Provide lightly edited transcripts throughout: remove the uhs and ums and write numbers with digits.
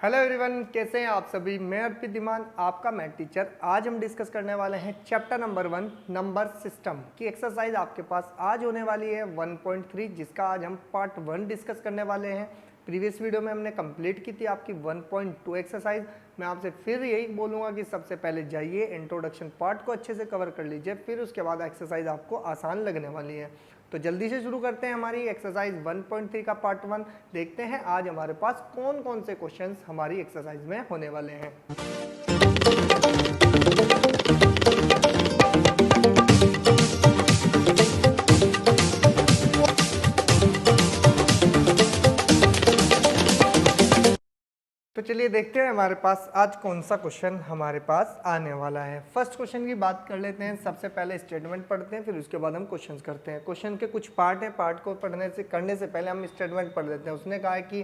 Hello everyone, कैसे हैं आप सभी। मैं अर्पित धीमान, आपका मैथ टीचर। आज हम डिस्कस करने वाले हैं चैप्टर नंबर 1 नंबर सिस्टम की एक्सरसाइज आपके पास आज होने वाली है 1.3, जिसका आज हम पार्ट 1 डिस्कस करने वाले हैं। प्रीवियस वीडियो में हमने कंप्लीट की थी आपकी 1.2 एक्सरसाइज। मैं आपसे फिर यही बोलूँगा कि सबसे पहले जाइए इंट्रोडक्शन पार्ट को अच्छे से कवर कर लीजिए, फिर उसके बाद एक्सरसाइज आपको आसान लगने वाली है। तो जल्दी से शुरू करते हैं हमारी एक्सरसाइज 1.3 का पार्ट 1। देखते हैं आज हमारे पास कौन कौन से क्वेश्चंस हमारी एक्सरसाइज में होने वाले हैं। तो चलिए देखते हैं हमारे पास आज कौन सा क्वेश्चन हमारे पास आने वाला है। फर्स्ट क्वेश्चन की बात कर लेते हैं। सबसे पहले स्टेटमेंट पढ़ते हैं, फिर उसके बाद हम क्वेश्चंस करते हैं। क्वेश्चन के कुछ पार्ट है, पार्ट को करने से पहले हम स्टेटमेंट पढ़ लेते हैं। उसने कहा है कि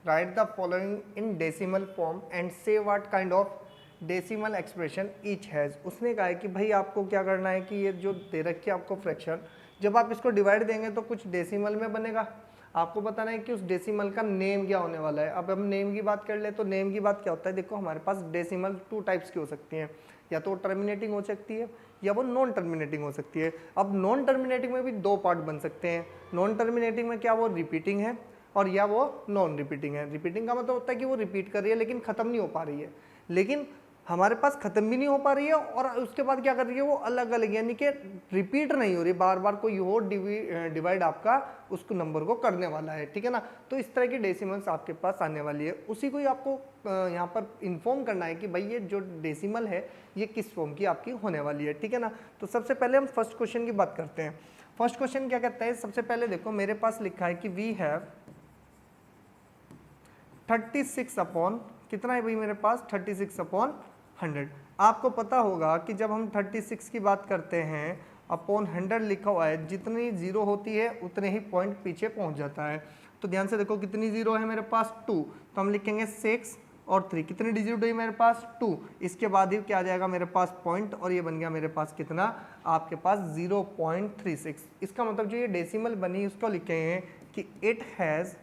write the following in decimal form and say what kind of decimal expression each has. उसने कहा है कि भाई आपको क्या करना है कि ये जो दे रखी है आपको फ्रैक्शन, जब आप इसको डिवाइड देंगे तो कुछ डेसिमल में बनेगा। आपको बताना है कि उस डेसिमल का नेम क्या होने वाला है। अब हम नेम की बात कर ले तो नेम की बात क्या होता है। देखो हमारे पास डेसिमल 2 टाइप्स की हो सकती हैं, या तो टर्मिनेटिंग हो सकती है या वो नॉन टर्मिनेटिंग हो सकती है। अब नॉन टर्मिनेटिंग में भी दो पार्ट बन सकते हैं। नॉन टर्मिनेटिंग में क्या वो रिपीटिंग है और या वो नॉन रिपीटिंग है। रिपीटिंग का मतलब होता है कि वो रिपीट कर रही है लेकिन खत्म नहीं हो पा रही है, लेकिन हमारे पास खत्म भी नहीं हो पा रही है और उसके बाद क्या कर रही है वो अलग अलग, यानी कि रिपीट नहीं हो रही, बार बार कोई और डिवाइड आपका उसको नंबर को करने वाला है। ठीक है ना। तो इस तरह की डेसिमल्स आपके पास आने वाली है, उसी को ही आपको यहाँ पर इन्फॉर्म करना है कि भाई ये जो डेसिमल है ये किस फॉर्म की आपकी होने वाली है। ठीक है ना। तो सबसे पहले हम फर्स्ट क्वेश्चन की बात करते हैं। फर्स्ट क्वेश्चन क्या कहता है। सबसे पहले देखो मेरे पास लिखा है कि वी हैव 36 अपॉन कितना है भाई मेरे पास 36 अपॉन 100। आपको पता होगा कि जब हम 36 की बात करते हैं अपॉन 100 लिखा हुआ है, जितनी जीरो होती है उतने ही पॉइंट पीछे पहुंच जाता है। तो ध्यान से देखो कितनी जीरो है मेरे पास 2, तो हम लिखेंगे 6 और 3। कितनी डिजिट हुई मेरे पास 2। इसके बाद ही क्या आ जाएगा मेरे पास पॉइंट, और ये बन गया मेरे पास कितना आपके पास 0.36। इसका मतलब जो ये डेसिमल बनी उसको लिखेंगे कि इट हैज़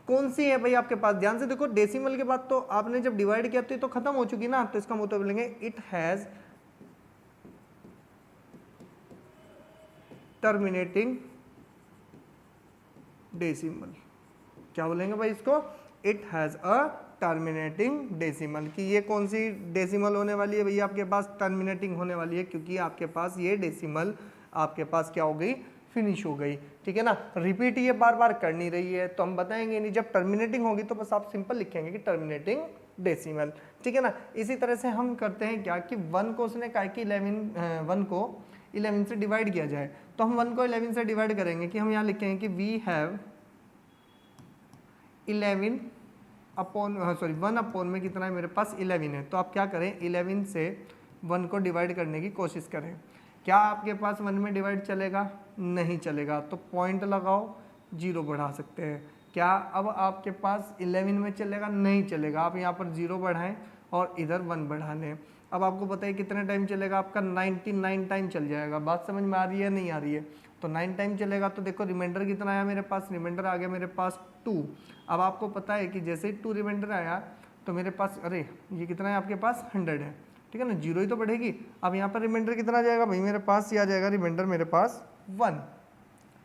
कौन सी है भाई आपके पास। ध्यान से देखो डेसिमल के बाद तो आपने जब डिवाइड किया तो खत्म हो चुकी ना, तो इसका मतलब बोलेंगे इट हैज टर्मिनेटिंग डेसिमल। क्या बोलेंगे भाई इसको, it has a terminating decimal. कि ये कौन सी डेसिमल होने वाली है भैया आपके पास, टर्मिनेटिंग होने वाली है, क्योंकि आपके पास ये डेसिमल आपके पास क्या हो गई, फिनिश हो गई। ठीक है ना। रिपीट ये बार बार कर नहीं रही है, तो हम बताएंगे नहीं। जब टर्मिनेटिंग होगी तो बस आप सिंपल लिखेंगे कि टर्मिनेटिंग डेसिमल। ठीक है ना। इसी तरह से हम करते हैं क्या कि 1 को उसने कहा कि 1 को 11 से डिवाइड किया जाए, तो हम 1 को 11 से डिवाइड करेंगे कि हम यहाँ लिखेंगे कि वी हैव 11 अपॉन 1 अपॉन में कितना है मेरे पास 11 है। तो आप क्या करें 11 से 1 को डिवाइड करने की कोशिश करें। क्या आपके पास 1 में डिवाइड चलेगा, नहीं चलेगा, तो पॉइंट लगाओ, 0 बढ़ा सकते हैं। क्या अब आपके पास 11 में चलेगा, नहीं चलेगा। आप यहाँ पर 0 बढ़ाएं और इधर 1 बढ़ा लें। अब आपको पता है कितने टाइम चलेगा, आपका 99 टाइम चल जाएगा। बात समझ में आ रही है नहीं आ रही है। तो 9 टाइम चलेगा, तो देखो रिमाइंडर कितना आया मेरे पास, रिमाइंडर आ गया मेरे पास 2। अब आपको पता है कि जैसे ही 2 रिमाइंडर आया तो मेरे पास अरे ये कितना है आपके पास 100 है। ठीक है ना, 0 ही तो बढ़ेगी। अब यहाँ पर रिमाइंडर कितना आ जाएगा भाई मेरे पास, ये आ जाएगा रिमाइंडर मेरे पास 1।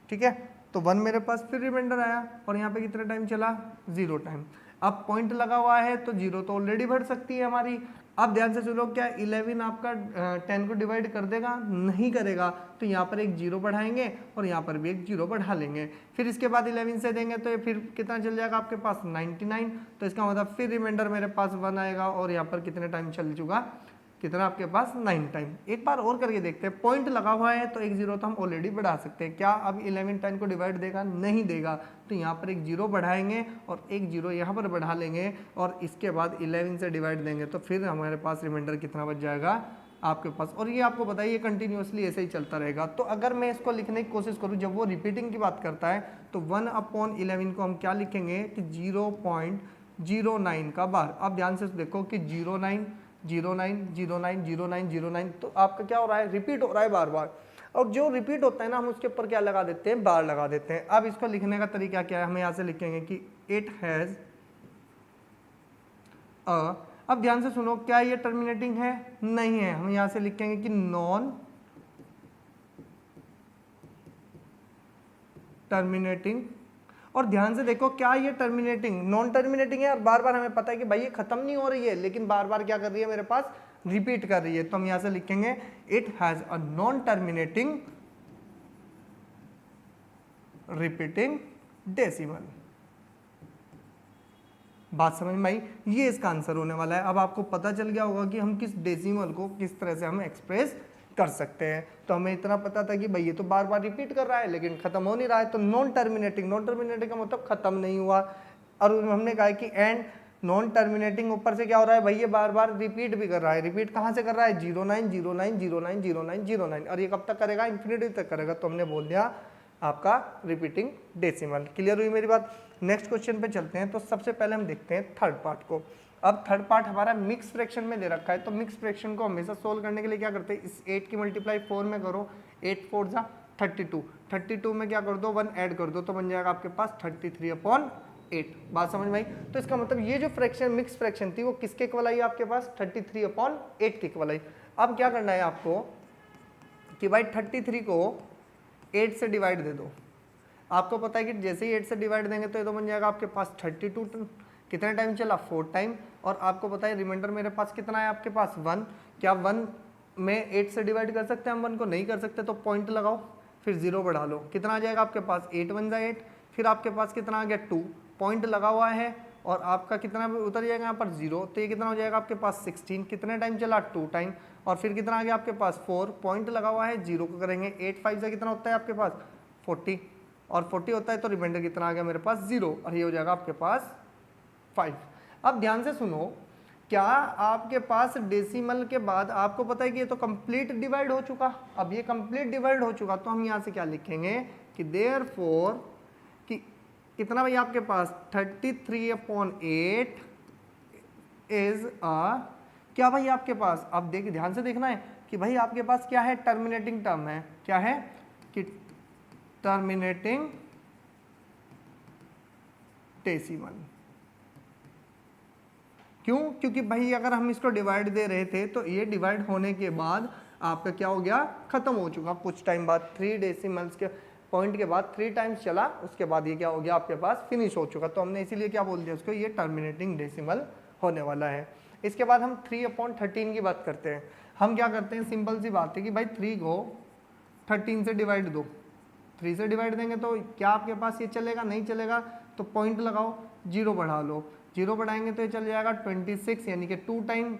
ठीक है, तो 1 मेरे पास फिर रिमाइंडर आया और यहाँ पे कितना टाइम चला, 0 टाइम। अब पॉइंट लगा हुआ है तो 0 तो ऑलरेडी बढ़ सकती है हमारी। अब ध्यान से सुनो, क्या 11 आपका 10 को डिवाइड कर देगा, नहीं करेगा। तो यहाँ पर एक 0 बढ़ाएंगे और यहाँ पर भी एक 0 बढ़ा लेंगे। फिर इसके बाद 11 से देंगे तो फिर कितना चल जाएगा आपके पास 99। तो इसका मतलब फिर रिमाइंडर मेरे पास 1 आएगा और यहाँ पर कितने टाइम चल चुका, कितना आपके पास 9 टाइम। एक बार और करके देखते हैं। पॉइंट लगा हुआ है तो एक 0 तो हम ऑलरेडी बढ़ा सकते हैं। क्या अब 11 10 को डिवाइड देगा, नहीं देगा। तो यहाँ पर एक 0 बढ़ाएंगे और एक 0 यहाँ पर बढ़ा लेंगे और इसके बाद 11 से डिवाइड देंगे तो फिर हमारे पास रिमाइंडर कितना बच जाएगा आपके पास। और ये आपको बताइए कंटिन्यूसली ऐसे ही चलता रहेगा। तो अगर मैं इसको लिखने की कोशिश करूँ, जब वो रिपीटिंग की बात करता है तो 1/11 को हम क्या लिखेंगे कि 0.09 का बार। अब ध्यान से देखो कि 09 09 09 09 09, तो आपका क्या हो रहा है, रिपीट हो रहा है बार बार। और जो रिपीट होता है ना, हम उसके ऊपर क्या लगा देते हैं, बार लगा देते हैं। अब इसको लिखने का तरीका क्या है, हम यहाँ से लिखेंगे कि इट हैज़ अब ध्यान से सुनो, क्या ये टर्मिनेटिंग है? नहीं है। हम यहां से लिखेंगे कि नॉन टर्मिनेटिंग। और ध्यान से देखो, क्या ये टर्मिनेटिंग नॉन टर्मिनेटिंग है? और बार बार हमें पता है कि भाई ये खत्म नहीं हो रही है, लेकिन बार बार क्या कर रही है मेरे पास, रिपीट कर रही है। तो हम यहां से लिखेंगे it has a non terminating repeating decimal. बात समझ में आई? ये इसका आंसर होने वाला है। अब आपको पता चल गया होगा कि हम किस डेसिमल को किस तरह से हम एक्सप्रेस कर सकते हैं। तो हमें इतना पता था कि भाई ये तो बार बार रिपीट कर रहा है लेकिन खत्म हो नहीं रहा है, तो नॉन टर्मिनेटिंग, नॉन टर्मिनेटिंग का मतलब खत्म नहीं हुआ। और हमने कहा कि एंड नॉन टर्मिनेटिंग, ऊपर से क्या हो रहा है भाई, ये बार बार रिपीट भी कर रहा है। रिपीट कहाँ से कर रहा है? 09 09 09 09 09। और ये कब तक करेगा? इन्फिनिटी तक करेगा। तो हमने बोल दिया आपका रिपीटिंग डेसिमल। क्लियर हुई मेरी बात? नेक्स्ट क्वेश्चन पे चलते हैं। तो सबसे पहले हम देखते हैं थर्ड पार्ट को। अब थर्ड पार्ट हमारा मिक्स फ्रैक्शन में दे रखा है। तो मिक्स फ्रैक्शन को हमेशा सोल्व करने के लिए क्या करते हैं, इस 8 की मल्टीप्लाई 4 में करो, 8 4 जा 32, 32 में क्या कर दो, 1 ऐड कर दो, तो बन जाएगा आपके पास 33/8। बात समझ में आई? तो इसका मतलब ये जो फ्रैक्शन मिक्स फ्रैक्शन थी वो किसके इक्वल आई आपके पास? 33/8 के इक्वल आई। अब क्या करना है आपको कि भाई 33 को 8 से डिवाइड दे दो। आपको पता है कि जैसे ही 8 से डिवाइड देंगे तो ये तो बन जाएगा आपके पास 32। कितने टाइम चला? 4 टाइम। और आपको पता है रिमाइंडर मेरे पास कितना है आपके पास? 1। क्या 1 में 8 से डिवाइड कर सकते हैं हम? 1 को नहीं कर सकते, तो पॉइंट लगाओ, फिर 0 बढ़ा लो। कितना आ जाएगा आपके पास? 8 1 जा 8। फिर आपके पास कितना आ गया? 2। पॉइंट लगा हुआ है और आपका कितना उतर जाएगा यहाँ पर? 0। तो ये कितना हो जाएगा आपके पास? 16। कितने टाइम चला? 2 टाइम। और फिर कितना आ गया आपके पास? 4। पॉइंट लगा हुआ है, 0 को करेंगे। 8 5 से कितना होता है आपके पास? 40। और 40 होता है तो रिमाइंडर कितना आ गया मेरे पास? 0। और ये हो जाएगा आपके पास 5। अब ध्यान से सुनो, क्या आपके पास डेसिमल के बाद आपको पता है कि ये तो कंप्लीट डिवाइड हो चुका। अब ये कंप्लीट डिवाइड हो चुका तो हम यहाँ से क्या लिखेंगे कि देयरफॉर कि कितना भाई आपके पास 33/8 इज क्या भाई आपके पास, अब देखिए ध्यान से देखना है कि भाई आपके पास क्या है? टर्मिनेटिंग टर्म है। क्या है? कि टर्मिनेटिंग डेसिमल। क्यों? क्योंकि भाई अगर हम इसको डिवाइड दे रहे थे तो ये डिवाइड होने के बाद आपका क्या हो गया? खत्म हो चुका। कुछ टाइम बाद 3 डेसिमल्स के पॉइंट के बाद 3 टाइम्स चला, उसके बाद ये क्या हो गया आपके पास? फिनिश हो चुका। तो हमने इसीलिए क्या बोल दिया उसको, ये टर्मिनेटिंग डेसिमल होने वाला है। इसके बाद हम 3/13 की बात करते हैं। हम क्या करते हैं, सिंपल सी बात है कि भाई 3 को 13 से डिवाइड दो। 3 से डिवाइड देंगे तो क्या आपके पास ये चलेगा? नहीं चलेगा। तो पॉइंट लगाओ, 0 बढ़ा लो। 0 बढ़ाएंगे तो ये चल जाएगा 26, यानी कि 2 टाइम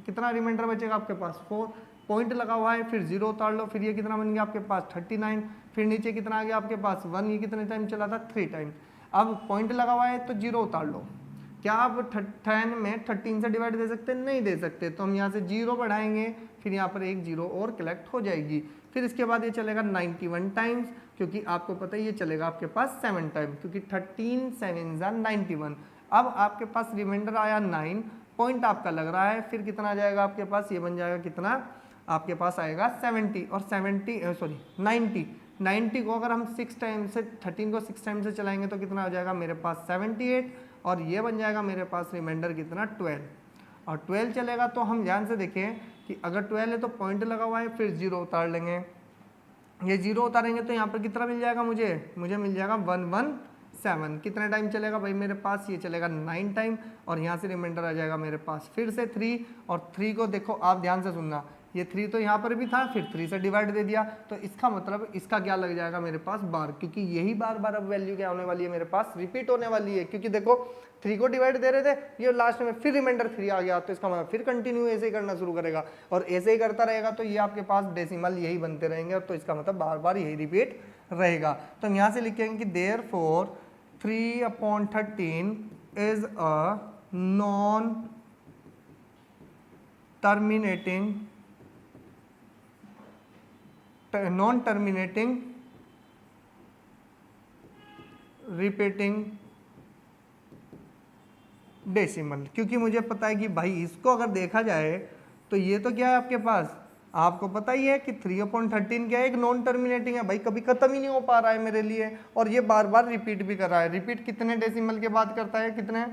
कितना रिमाइंडर बचेगा आपके पास? 4। पॉइंट लगा हुआ है, फिर 0 उतार लो, फिर ये कितना बन गया आपके पास? 39। फिर नीचे कितना आ गया आपके पास? 1। ये कितने टाइम चला था? 3 टाइम। अब पॉइंट लगा हुआ है तो 0 उतार लो। क्या आप 10 में 13 से डिवाइड दे सकते हैं? नहीं दे सकते। तो हम यहाँ से 0 बढ़ाएंगे, फिर यहाँ पर एक 0 और कलेक्ट हो जाएगी। फिर इसके बाद ये चलेगा 91 टाइम्स, क्योंकि आपको पता है ये चलेगा आपके पास 7 टाइम, क्योंकि 13 7 91। अब आपके पास रिमाइंडर आया 9, पॉइंट आपका लग रहा है, फिर कितना आ जाएगा आपके पास? ये बन जाएगा कितना आपके पास आएगा? 70। और 90 को अगर हम 6 टाइम से 13 को 6 टाइम से चलाएंगे तो कितना आ जाएगा मेरे पास? 78। और ये बन जाएगा मेरे पास रिमाइंडर कितना? 12। और 12 चलेगा तो हम ध्यान से देखें कि अगर 12 है तो पॉइंट लगा हुआ है, फिर 0 उतार लेंगे। ये 0 उतारेंगे तो यहाँ पर कितना मिल जाएगा मुझे मिल जाएगा 117। कितने टाइम चलेगा भाई मेरे पास? ये चलेगा 9 टाइम। और यहाँ से रिमाइंडर आ जाएगा मेरे पास फिर से 3। और 3 को देखो आप ध्यान से सुनना, ये 3 तो यहाँ पर भी था, फिर 3 से डिवाइड दे दिया, तो इसका मतलब इसका क्या लग जाएगा मेरे पास? बार, क्योंकि यही बार बार अब वैल्यू क्या होने वाली है मेरे पास? रिपीट होने वाली है। क्योंकि देखो 3 को डिवाइड दे रहे थे, ये लास्ट में फिर रिमाइंडर 3 आ गया, तो इसका मतलब फिर कंटिन्यू ऐसे ही करना शुरू करेगा। और ऐसे ही करता रहेगा तो ये आपके पास डेसिमल यही बनते रहेंगे, तो इसका मतलब बार बार यही रिपीट रहेगा। तो हम यहाँ से लिखेंगे कि therefore 3/13 is a non terminating repeating decimal. क्योंकि मुझे पता है कि भाई इसको अगर देखा जाए तो ये तो क्या है आपके पास? आपको पता ही है कि 3/13 क्या है, एक नॉन टर्मिनेटिंग है भाई, कभी खत्म ही नहीं हो पा रहा है मेरे लिए, और ये बार बार रिपीट भी कर रहा है। रिपीट कितने डेसिमल के बाद करता है, कितने,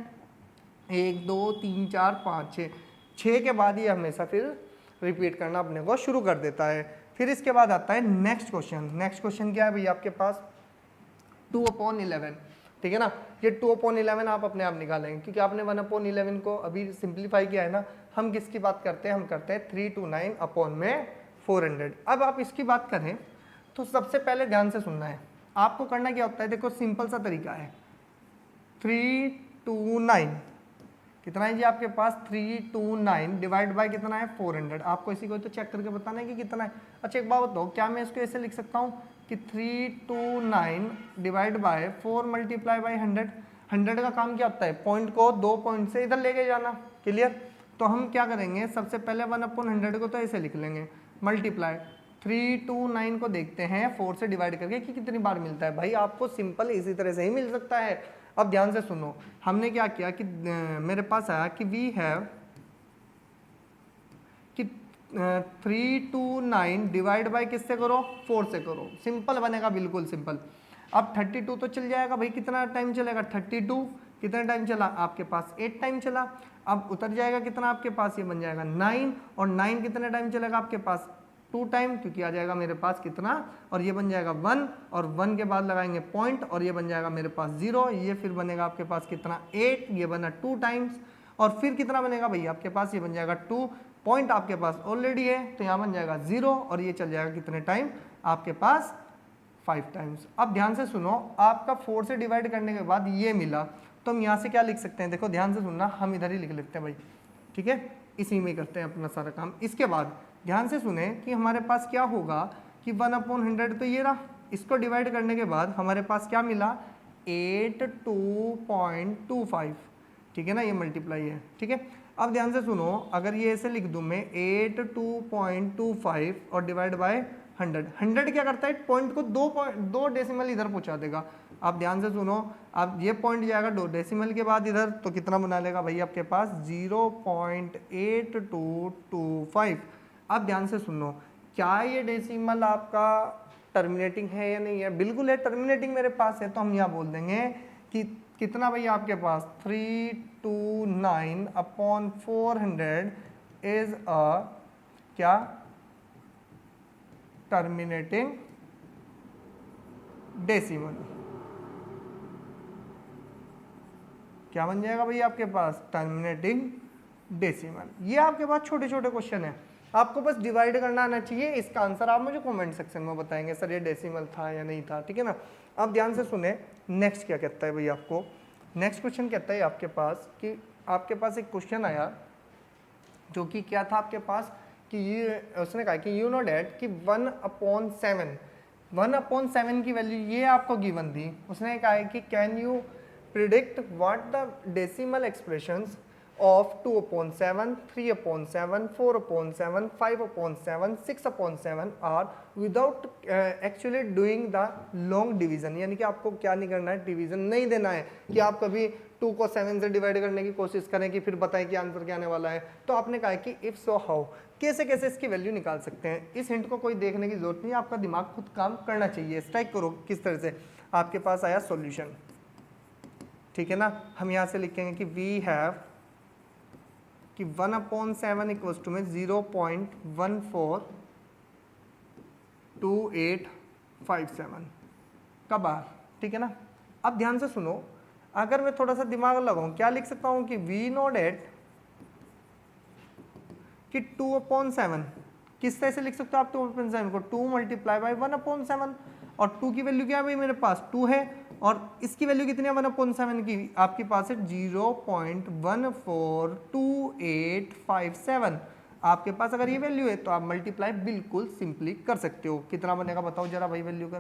1 2 3 4 5 6, 6 के बाद ये हमेशा फिर रिपीट करना अपने को शुरू कर देता है। फिर इसके बाद आता है नेक्स्ट क्वेश्चन। नेक्स्ट क्वेश्चन क्या है भैया आपके पास, 2/11, ठीक है ना। ये 2/11 आप अपने आप निकालेंगे क्योंकि आपने 1/11 को अभी सिंप्लीफाई किया है ना। हम किसकी बात करते हैं, हम करते हैं 329/400। अब आप इसकी बात करें तो सबसे पहले ध्यान से सुनना है, आपको करना क्या होता है, देखो सिंपल सा तरीका है। 329 कितना है जी आपके पास, 329 डिवाइड बाय कितना है 400। आपको इसी को तो चेक करके बताना है कि कितना है। अच्छा एक बात बताओ, क्या मैं इसको ऐसे लिख सकता हूँ कि 329 डिवाइड बाय 4 मल्टीप्लाई बाय 100। 100 का काम क्या होता है, पॉइंट को 2 पॉइंट से इधर लेके जाना, क्लियर। तो हम क्या करेंगे, सबसे पहले 1/100 को तो ऐसे लिख लेंगे, मल्टीप्लाई 329 को देखते हैं 4 से डिवाइड करके कि कितनी बार मिलता है। भाई आपको सिंपल इसी तरह से ही मिल सकता है। अब ध्यान से सुनो, हमने क्या किया कि मेरे पास आया कि वी हैव कि 329 डिवाइड बाय किससे करो, 4 से करो, सिंपल बनेगा, बिल्कुल सिंपल। अब 32 तो चल जाएगा भाई, कितना टाइम चलेगा, 32 कितना टाइम चला आपके पास, 8 टाइम चला। अब उतर जाएगा कितना आपके पास, ये बन जाएगा 9, और 9 कितने टाइम चलेगा आपके पास, 2 टाइम, क्योंकि आ जाएगा मेरे पास कितना, और ये बन जाएगा 1, और 1 के बाद लगाएंगे पॉइंट, और ये बन जाएगा मेरे पास 0, ये फिर बनेगा आपके पास कितना 8, ये बना 2 टाइम्स, और फिर कितना बनेगा भैया आपके पास, ये बन जाएगा 2, पॉइंट आपके पास ऑलरेडी है तो यहाँ बन जाएगा 0, और ये चल जाएगा कितने टाइम आपके पास 5 टाइम्स। अब ध्यान से सुनो, आपका 4 से डिवाइड करने के बाद ये मिला, तो हम यहाँ से क्या लिख सकते हैं, देखो ध्यान से सुनना, हम इधर ही लिख लेते हैं भाई, ठीक है, इसी में करते हैं अपना सारा काम। इसके बाद ध्यान से सुने कि हमारे पास क्या होगा कि 1/100 तो ये रहा, इसको डिवाइड करने के बाद हमारे पास क्या मिला, 82.25, ठीक है ना, ये मल्टीप्लाई है, ठीक है। अब ध्यान से सुनो, अगर ये ऐसे लिख दूं मैं 82.25 और डिवाइड बाय 100, 100 क्या करता है, पॉइंट को 2 डेसिमल इधर पहुंचा देगा। आप ध्यान से सुनो, अब ये पॉइंट जाएगा 2 डेसिमल के बाद इधर, तो कितना बना लेगा भाई आपके पास 0.8225। अब ध्यान से सुनो, क्या ये डेसिमल आपका टर्मिनेटिंग है या नहीं है, बिल्कुल है, टर्मिनेटिंग मेरे पास है, तो हम यहाँ बोल देंगे कि कितना भैया आपके पास 329/400 इज अ क्या, टर्मिनेटिंग डेसिमल। क्या बन जाएगा भैया आपके पास, टर्मिनेटिंग डेसिमल। ये आपके पास छोटे छोटे क्वेश्चन है, आपको बस डिवाइड करना आना चाहिए। इसका आंसर आप मुझे कमेंट सेक्शन में बताएंगे, सर ये डेसिमल था या नहीं था, ठीक है ना। अब ध्यान से सुने, नेक्स्ट क्या कहता है भैया आपको, नेक्स्ट क्वेश्चन कहता है आपके पास कि आपके पास एक क्वेश्चन आया जो कि क्या था आपके पास कि ये उसने कहा कि यू नो डैट कि 1/7 की वैल्यू ये आपको गिवन थी। उसने कहा है कि can you predict what the decimal expressions of 2/7, 3/7, 4/7, 5/7, 6/7 are without actually doing the long division। यानी कि आपको क्या नहीं करना है, डिवीजन नहीं देना है कि आप कभी 2 को 7 से डिवाइड करने की कोशिश करें कि फिर बताएं कि आंसर क्या आने वाला है। तो आपने कहा कि इफ सो हाउ, कैसे कैसे इसकी वैल्यू निकाल सकते हैं। इस हिंट को कोई देखने की जरूरत नहीं, आपका दिमाग खुद काम करना चाहिए। स्ट्राइक करो किस तरह से। आपके पास आया सॉल्यूशन, ठीक है ना। हम यहाँ से लिखेंगे कि वी हैव कि 1/7 इक्वल्स टू में 0.142857 का बार, ठीक है ना। अब ध्यान से सुनो, अगर मैं थोड़ा सा दिमाग लगाऊं, क्या लिख सकता हूं कि वी नो डेट कि 2/7 किस तरह से लिख सकते हो आप 2/7 को, 2 मल्टीप्लाई बाई 1/7, और 2 की वैल्यू क्या है भाई मेरे पास 2 है, और इसकी वैल्यू कितनी है 1/7 की आपके पास है 0.142857। आपके पास अगर ये वैल्यू है तो आप मल्टीप्लाई बिल्कुल सिंपली कर सकते हो। कितना बनेगा बताओ जरा भाई वैल्यू का,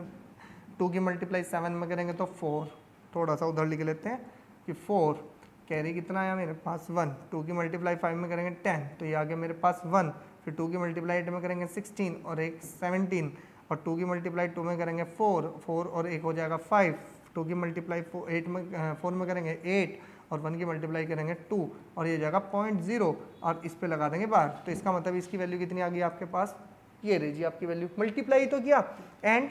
2 की मल्टीप्लाई 7 में करेंगे तो 4, थोड़ा सा उधर लिख लेते हैं कि 4 कैरी कितना आया मेरे पास 1, 2 की मल्टीप्लाई 5 में करेंगे 10, तो ये आ गया मेरे पास 1, फिर 2 की मल्टीप्लाई 8 में करेंगे 16 और एक 17, और 2 की मल्टीप्लाई 2 में करेंगे 4 और एक हो जाएगा 5, 2 की मल्टीप्लाई 4 में करेंगे 8 और 1 की मल्टीप्लाई करेंगे 2 और ये जाएगा 0.0 और इस पे लगा देंगे बार। तो इसका मतलब इसकी वैल्यू कितनी आ गई आपके पास, ये रही जी आपकी वैल्यू, मल्टीप्लाई तो किया एंड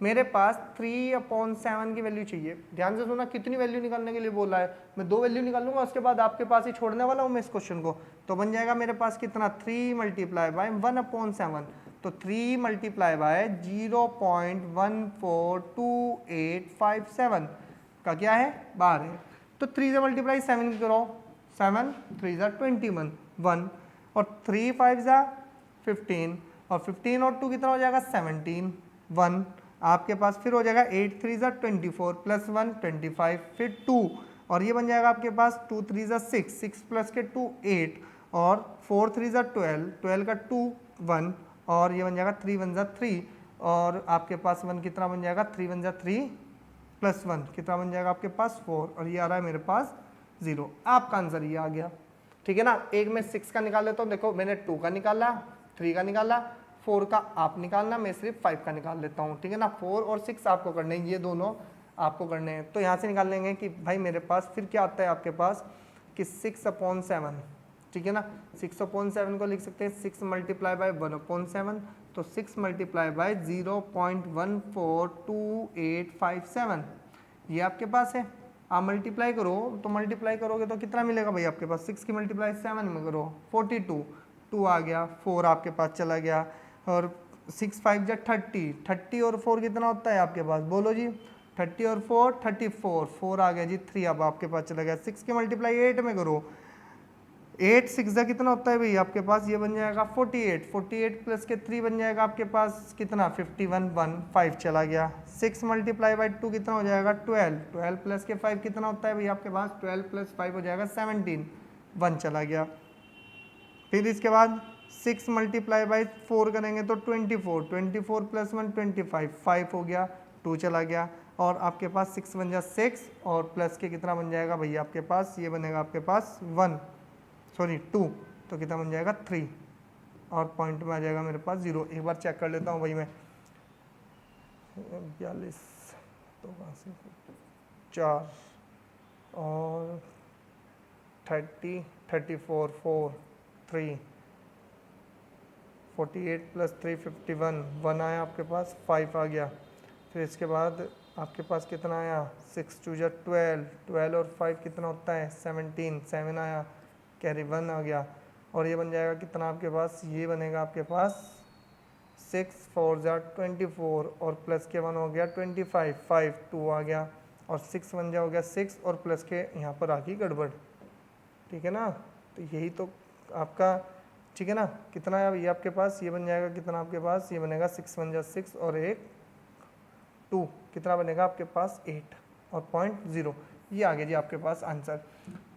मेरे पास 3/7 की वैल्यू चाहिए। ध्यान से सुना, कितनी वैल्यू निकालने के लिए बोला है, मैं 2 वैल्यू निकालूंगा उसके बाद आपके पास ही छोड़ने वाला हूँ मैं इस क्वेश्चन को। तो बन जाएगा मेरे पास कितना 3 मल्टीप्लाई बाय 1/7, तो 3 मल्टीप्लाई बाय 0.142857 का क्या है, बार है। तो 3 से मल्टीप्लाई 7 करो, 7 3 ज़ा 21 1 और 3 5 ज़ा 15 और 15 और 2 कितना हो जाएगा 17 1 आपके पास। फिर हो जाएगा 8 3 ज़ा 24 प्लस 1 25 फिर 2 और ये बन जाएगा आपके पास 2 3 ज़ा 6 6 प्लस के 2 8 और 4 3 ज़ा 12 12 का 2 1 और ये बन जाएगा 3 1 ज़ा 3 और आपके पास 1 कितना बन जाएगा 3 1 ज़ा 3 प्लस 1 कितना बन जाएगा आपके पास 4 और ये आ रहा है मेरे पास 0। आपका आंसर ये आ गया, ठीक है ना। एक में 6 का निकाल लेता हूँ, देखो मैंने 2 का निकाला, 3 का निकाला, 4 का आप निकालना, मैं सिर्फ 5 का निकाल लेता हूँ, ठीक है ना। 4 और 6 आपको करने हैं, ये दोनों आपको करने हैं। तो यहाँ से निकाल लेंगे कि भाई मेरे पास फिर क्या आता है आपके पास कि 6/7, ठीक है ना। 6/7 को लिख सकते हैं 6 मल्टीप्लाई बाय 1/7, तो 6 मल्टीप्लाई बाय 0.142857 ये आपके पास है। आप मल्टीप्लाई करो, तो मल्टीप्लाई करोगे तो कितना मिलेगा भाई आपके पास, 6 की मल्टीप्लाई 7 में करो 42 2 आ गया, 4 आपके पास चला गया और 6 5 जा 30 30 और 4 कितना होता है आपके पास, बोलो जी 30 और 4 34 4 आ गया जी 3 अब आपके पास चला गया। 6 की मल्टीप्लाई 8 में करो, 8 6 जा कितना होता है भाई आपके पास, ये बन जाएगा 48 48 प्लस के 3 बन जाएगा आपके पास कितना 51 1 5 चला गया। 6 मल्टीप्लाई बाई 2 कितना हो जाएगा 12 12 प्लस के 5 कितना होता है भाई आपके पास, 12 प्लस 5 हो जाएगा 17 1 चला गया। फिर इसके बाद 6 मल्टीप्लाई बाई 4 करेंगे तो 24 24 प्लस 1 25 5 हो गया 2 चला गया और आपके पास 6 बन जा 6 और प्लस के कितना बन जाएगा भैया आपके पास, ये बनेगा आपके पास 2 तो कितना बन जाएगा 3 और पॉइंट में आ जाएगा मेरे पास 0। एक बार चेक कर लेता हूँ भाई मैं, 42 तो 4 और 30 34 4 3 48 प्लस 3 51 1 आया आपके पास, 5 आ गया। फिर इसके बाद आपके पास कितना आया 6 2 जा 12 12 और 5 कितना होता है 17 7 आया, कैरी 1 आ गया और ये बन जाएगा कितना आपके पास, ये बनेगा आपके पास 6 4 जा 24 और प्लस के 1 हो गया 25 5 2 आ गया और 6 1 जा हो गया 6 और प्लस के यहाँ पर आ गई गड़बड़, ठीक है ना। तो यही तो आपका, ठीक है ना। कितना है ये आपके पास, ये बन जाएगा कितना आपके पास, ये बनेगा 6 1 जा 6 और 1 2 कितना बनेगा आपके पास 8 और 0.0 ये आ गया जी आपके पास आंसर।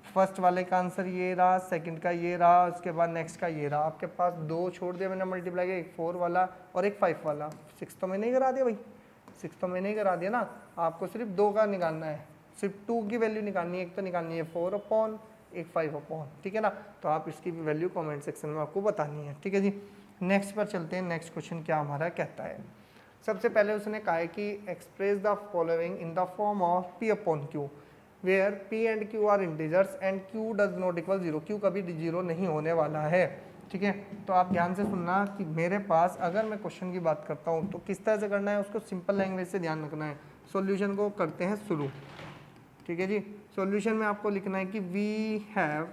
फर्स्ट वाले का आंसर ये रहा, सेकंड का ये रहा, उसके बाद नेक्स्ट का ये रहा। आपके पास 2 छोड़ दिया मैंने मल्टीप्लाई के, एक 4 वाला और एक 5 वाला। 6 तो मैंने ही करा दिया भाई, 6 तो मैंने ही करा दिया ना। आपको सिर्फ 2 का निकालना है, सिर्फ 2 की वैल्यू निकालनी है, एक तो निकालनी है 4/, एक 5/, ठीक है ना। तो आप इसकी भी वैल्यू कमेंट सेक्शन में आपको बतानी है, ठीक है जी। नेक्स्ट पर चलते हैं। नेक्स्ट क्वेश्चन क्या हमारा कहता है, सबसे पहले उसने कहा है कि express the following in the form of P/Q where P and Q are integers and Q does not equal 0, Q कभी 0 नहीं होने वाला है, ठीक है। तो आप ध्यान से सुनना कि मेरे पास अगर मैं क्वेश्चन की बात करता हूँ तो किस तरह से करना है, उसको सिंपल लैंग्वेज से ध्यान रखना है। सॉल्यूशन को करते हैं शुरू, ठीक है जी। सॉल्यूशन में आपको लिखना है कि वी हैव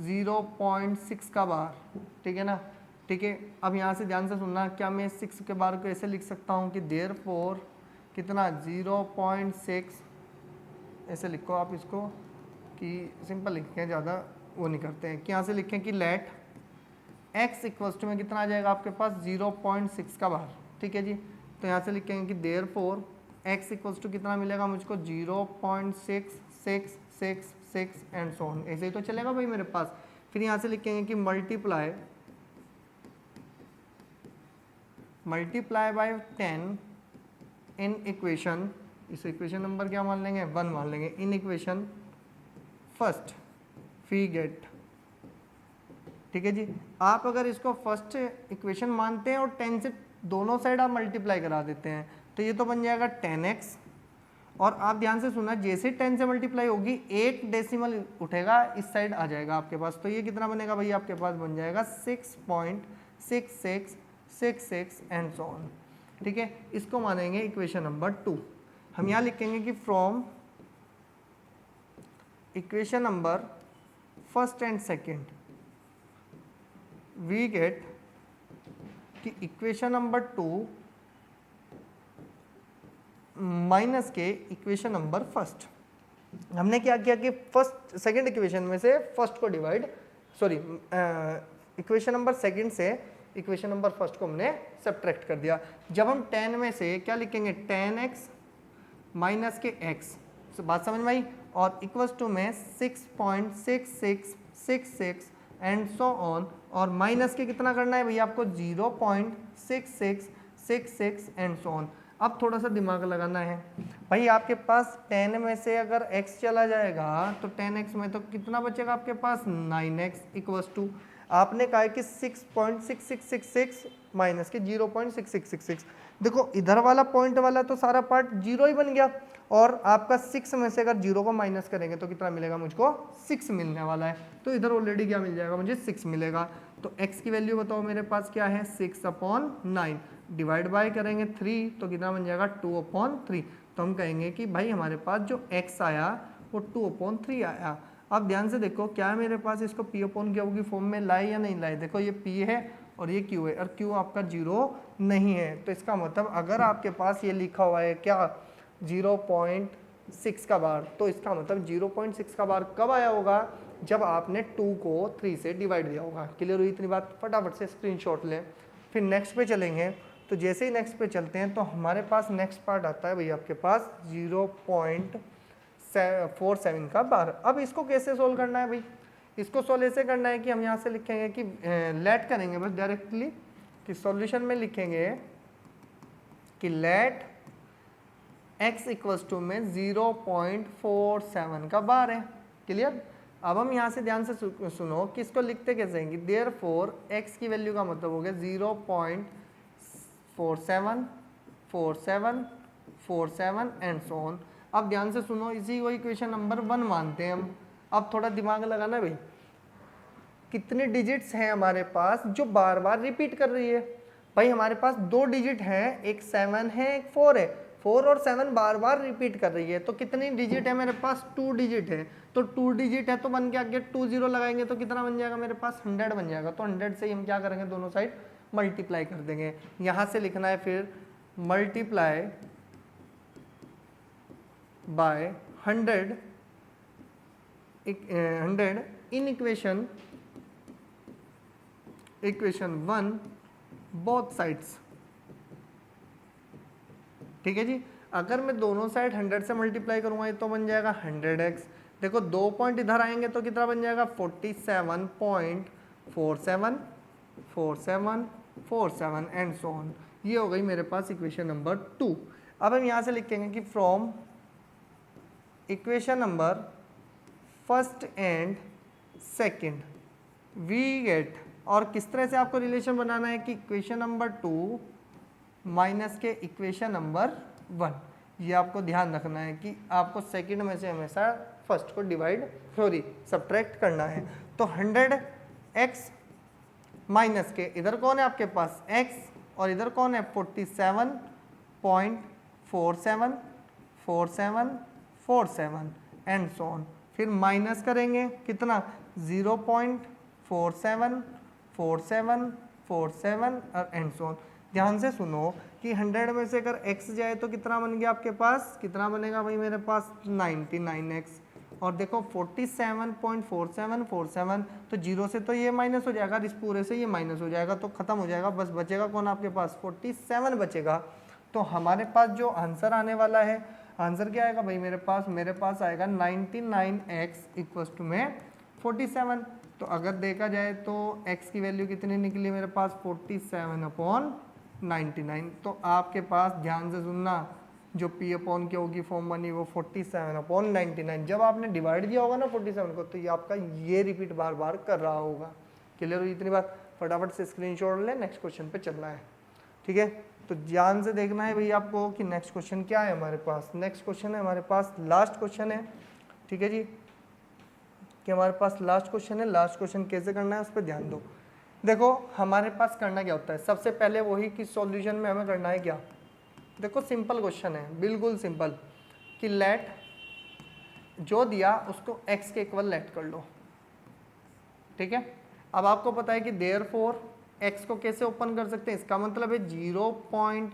0.6 का बार, ठीक है ना, ठीक है। अब यहाँ से ध्यान से सुनना, क्या मैं 6 के बार को ऐसे लिख सकता हूँ कि देयरफॉर कितना 0.6 ऐसे लिखो आप इसको, कि सिंपल लिखें, ज़्यादा वो नहीं करते हैं, कि यहाँ से लिखें कि लेट x इक्वल्स टू में कितना आ जाएगा आपके पास 0.6 का बार, ठीक है जी। तो यहाँ से लिखेंगे कि देयरफॉर x इक्वल्स टू कितना मिलेगा मुझको 0.6666 एंड सो ऑन, ऐसे ही तो चलेगा भाई मेरे पास। फिर यहाँ से लिखेंगे कि मल्टीप्लाई बाय 10 इन इक्वेशन, इस इक्वेशन नंबर क्या मान लेंगे 1 मान लेंगे, in equation first we get, ठीक है जी। आप अगर इसको फर्स्ट इक्वेशन मानते हैं और 10 से दोनों साइड आप मल्टीप्लाई करा देते हैं तो ये तो बन जाएगा 10x और आप ध्यान से सुना, जैसे 10 से मल्टीप्लाई होगी एक डेसिमल उठेगा इस साइड आ जाएगा आपके पास, तो ये कितना बनेगा भाई आपके पास बन जाएगा 6.6666 एंड सो ऑन। ठीक है, इसको मानेंगे इक्वेशन नंबर 2। हम यहाँ लिखेंगे कि from equation number first and second we get कि इक्वेशन नंबर 2 माइनस के इक्वेशन नंबर फर्स्ट। हमने क्या किया कि फर्स्ट सेकंड इक्वेशन में से फर्स्ट को divide, sorry equation number second से इक्वेशन नंबर फर्स्ट को हमने सब्ट्रैक्ट कर दिया। जब हम 10 में से क्या लिखेंगे 10x माइनस के x, so, बात समझ में आई, और इक्वल्स टू में 6.6666 एंड सो ऑन, और माइनस के कितना करना है भैया आपको 0.6666 एंड सो ऑन। अब थोड़ा सा दिमाग लगाना है भाई, आपके पास 10 में से अगर x चला जाएगा तो 10x में तो कितना बचेगा आपके पास 9x इक्वल्स टू, आपने कहा है कि 6.6666 माइनस के 0.6666। देखो इधर वाला पॉइंट वाला तो सारा पार्ट जीरो ही बन गया, और आपका 6 में से अगर जीरो को माइनस करेंगे तो कितना मिलेगा मुझको 6 मिलने वाला है, तो इधर ऑलरेडी क्या मिल जाएगा मुझे 6 मिलेगा। तो x की वैल्यू बताओ मेरे पास क्या है 6/9, डिवाइड बाय करेंगे 3 तो कितना बन जाएगा 2/3। तो हम कहेंगे कि भाई हमारे पास जो x आया वो 2/3 आया। अब ध्यान से देखो क्या है मेरे पास, इसको p/q की फॉर्म में लाए या नहीं लाए। देखो ये p है और ये q है, और q आपका 0 नहीं है, तो इसका मतलब अगर आपके पास ये लिखा हुआ है क्या 0.6 का बार, तो इसका मतलब 0.6 का बार कब आया होगा जब आपने 2 को 3 से डिवाइड दिया होगा। क्लियर हुई इतनी बात, फटाफट से स्क्रीनशॉट लें। फिर नेक्स्ट पे चलेंगे, तो जैसे ही नेक्स्ट पे चलते हैं तो हमारे पास नेक्स्ट पार्ट आता है भैया आपके पास 0.47 का बार। अब इसको कैसे सोल्व करना है भाई, इसको सोल्व ऐसे करना है कि हम यहाँ से लिखेंगे कि लेट करेंगे बस डायरेक्टली, कि सॉल्यूशन में लिखेंगे कि लेट x इक्वल्स टू में 0.47 का बार है। क्लियर, अब हम यहाँ से ध्यान से सुनो कि इसको लिखते कैसे हैं, देयरफॉर x की वैल्यू का मतलब हो गया 0.474747 एंड सो ऑन। अब ध्यान से सुनो, इसी को इक्वेशन नंबर 1 मानते हैं हम। अब थोड़ा दिमाग लगाना भाई, कितने डिजिट्स हैं हमारे पास जो बार बार रिपीट कर रही है। भाई हमारे पास 2 डिजिट हैं, एक 7 है एक 4 है, 4 और 7 बार बार रिपीट कर रही है, तो कितनी डिजिट है मेरे पास 2 डिजिट है। तो 2 डिजिट है तो बन के आगे 2 0 लगाएंगे तो कितना बन जाएगा मेरे पास 100 बन जाएगा। तो 100 से ही हम क्या करेंगे दोनों साइड मल्टीप्लाई कर देंगे। यहाँ से लिखना है फिर multiply by 100 in equation 1 both sides. ठीक है जी, अगर मैं दोनों साइड 100 से मल्टीप्लाई करूंगा तो बन जाएगा 100x। देखो 2 पॉइंट इधर आएंगे तो कितना बन जाएगा 47.474747 एंड सो ऑन। ये हो गई मेरे पास इक्वेशन नंबर 2। अब हम यहाँ से लिखेंगे कि from equation number first and second we get, और किस तरह से आपको रिलेशन बनाना है कि इक्वेशन नंबर 2 माइनस के इक्वेशन नंबर 1। ये आपको ध्यान रखना है कि आपको सेकंड में से हमेशा फर्स्ट को सब्ट्रैक्ट करना है। तो 100x माइनस के इधर कौन है आपके पास x, और इधर कौन है 47.474747 एंड सो ऑन। फिर माइनस करेंगे कितना 0.474747 और एंड सो ऑन। ध्यान से सुनो कि 100 में से अगर x जाए तो कितना बन गया आपके पास, कितना बनेगा भाई मेरे पास 99x। और देखो 47.4747, तो 0 से तो ये माइनस हो जाएगा, इस पूरे से ये माइनस हो जाएगा, तो खत्म हो जाएगा। बस बचेगा कौन आपके पास 47 बचेगा। तो हमारे पास जो आंसर आने वाला है, आंसर क्या आएगा भाई मेरे पास आएगा 99x इक्वल्स टू में 47। तो अगर देखा जाए तो x की वैल्यू कितनी निकली मेरे पास 47/99। तो आपके पास ध्यान से सुनना, जो p/q की फॉर्म बनी वो 47/99। जब आपने डिवाइड दिया होगा ना 47 को, तो ये आपका ये रिपीट बार बार कर रहा होगा। क्लियर हुई इतनी बात, फटाफट से स्क्रीनशॉट ले, नेक्स्ट क्वेश्चन पे चलना है। ठीक है, तो ध्यान से देखना है भाई आपको कि नेक्स्ट क्वेश्चन क्या है हमारे पास। नेक्स्ट क्वेश्चन है हमारे पास, लास्ट क्वेश्चन है, ठीक है जी, कि हमारे पास लास्ट क्वेश्चन है। लास्ट क्वेश्चन कैसे करना है उस पर ध्यान दो। देखो हमारे पास करना क्या होता है, सबसे पहले वही कि सॉल्यूशन में हमें करना है क्या, देखो सिंपल क्वेश्चन है, बिल्कुल सिंपल, कि लेट जो दिया उसको x के इक्वल लेट कर लो, ठीक है। अब आपको पता है कि देयरफॉर x को कैसे ओपन कर सकते हैं, इसका मतलब है 0.001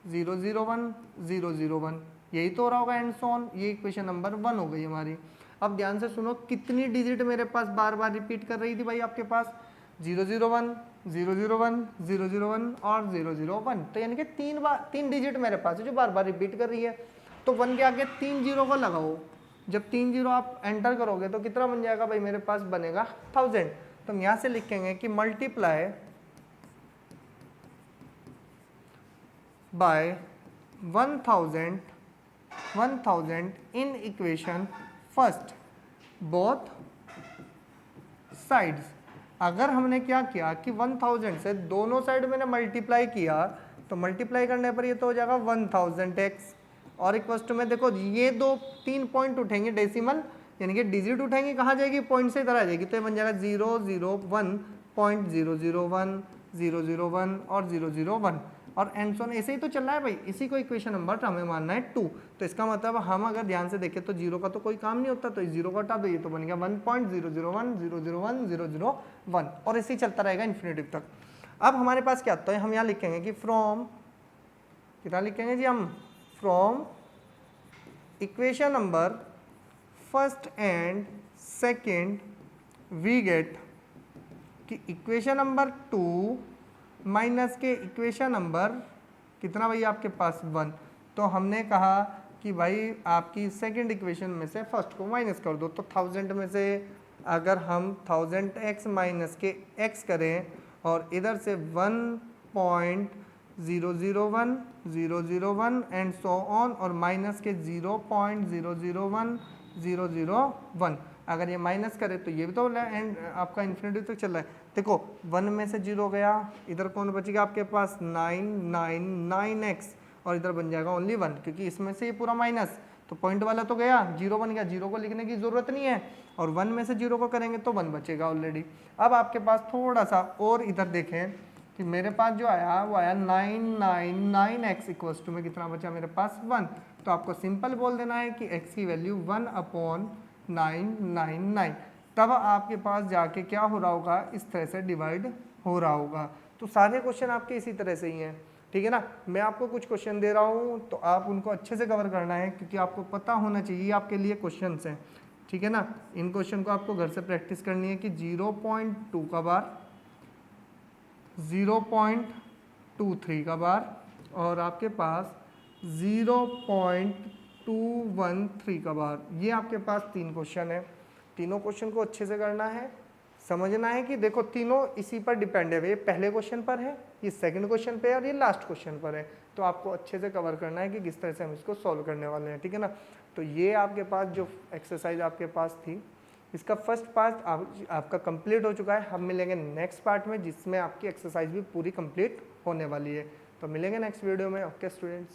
001 001, यही तो हो रहा होगा एंड सो ऑन। ये इक्वेशन नंबर 1 हो गई हमारी। अब ध्यान से सुनो, कितनी डिजिट मेरे पास बार बार रिपीट कर रही थी भाई आपके पास, 001 001 001 और 001, तो यानी कि 3 डिजिट मेरे पास है जो बार बार रिपीट कर रही है। तो 1 के आगे 3 जीरो को लगाओ, जब 3 जीरो आप एंटर करोगे तो कितना बन जाएगा भाई मेरे पास, बनेगा 1000। तो हम यहाँ से लिखेंगे कि मल्टीप्लाई बाय 1000 इन इक्वेशन फर्स्ट बोथ साइड्स। अगर हमने क्या किया कि 1000 से दोनों साइड मैंने मल्टीप्लाई किया, तो मल्टीप्लाई करने पर ये तो हो जाएगा 1000x, और इक्वल्स टू में देखो ये 3 पॉइंट उठेंगे डेसिमल, यानी कि डिजिट उठेंगे, कहाँ जाएगी, पॉइंट से इधर आ जाएगी, तो ये बन जाएगा 001.001 001 और 001, और एंड सो ऑन ऐसे ही तो चल रहा है भाई। इसी को इक्वेशन नंबर हमें मानना है 2। तो इसका मतलब हम अगर ध्यान से देखें तो जीरो का तो कोई काम नहीं होता, तो इस जीरो को हटा दो, ये तो बन गया 1.001 001 001, और ऐसे ही चलता रहेगा इन्फिनिटिव तक। अब हमारे पास क्या आता है, हम यहाँ लिखेंगे कि फ्रॉम, कितना लिखेंगे जी हम, from equation number first and second we get कि इक्वेशन नंबर 2 माइनस के इक्वेशन नंबर कितना भाई आपके पास 1। तो हमने कहा कि भाई आपकी सेकंड इक्वेशन में से फर्स्ट को माइनस कर दो, तो 1000 में से अगर हम 1000x माइनस के x करें और इधर से 1.001 001 एंड सो ऑन, और माइनस के 0.001 001, अगर ये माइनस करे तो ये भी तो एंड आपका इन्फिनिटी तक चल रहा है। देखो 1 में से 0 गया, इधर कौन बचेगा आपके पास 999x, और इधर बन जाएगा ओनली 1, क्योंकि इसमें से ये पूरा माइनस, तो पॉइंट वाला तो गया, 0 बन गया, 0 को लिखने की जरूरत नहीं है, और 1 में से 0 को करेंगे तो 1 बचेगा ऑलरेडी। अब आपके पास थोड़ा सा और इधर देखें कि मेरे पास जो आया वो आया 999x इक्वल्स टू में कितना बचा मेरे पास 1। तो आपको सिंपल बोल देना है कि x की वैल्यू 1/999, तब आपके पास जाके क्या हो रहा होगा, इस तरह से डिवाइड हो रहा होगा। तो सारे क्वेश्चन आपके इसी तरह से ही हैं, ठीक है ना। मैं आपको कुछ क्वेश्चन दे रहा हूँ तो आप उनको अच्छे से कवर करना है, क्योंकि आपको पता होना चाहिए आपके लिए क्वेश्चन हैं, ठीक है ना। इन क्वेश्चन को आपको घर से प्रैक्टिस करनी है कि 0.2 का बार, 0.23 का बार, और आपके पास 0.213 का बार। ये आपके पास 3 क्वेश्चन है। तीनों क्वेश्चन को अच्छे से करना है, समझना है कि देखो तीनों इसी पर डिपेंड है, ये पहले क्वेश्चन पर है, ये सेकंड क्वेश्चन पे है, और ये लास्ट क्वेश्चन पर है। तो आपको अच्छे से कवर करना है कि किस तरह से हम इसको सॉल्व करने वाले हैं, ठीक है ना। तो ये आपके पास जो एक्सरसाइज आपके पास थी, इसका फर्स्ट पार्ट आपका कंप्लीट हो चुका है। हम मिलेंगे नेक्स्ट पार्ट में, जिसमें आपकी एक्सरसाइज भी पूरी कंप्लीट होने वाली है। तो मिलेंगे नेक्स्ट वीडियो में। Okay students.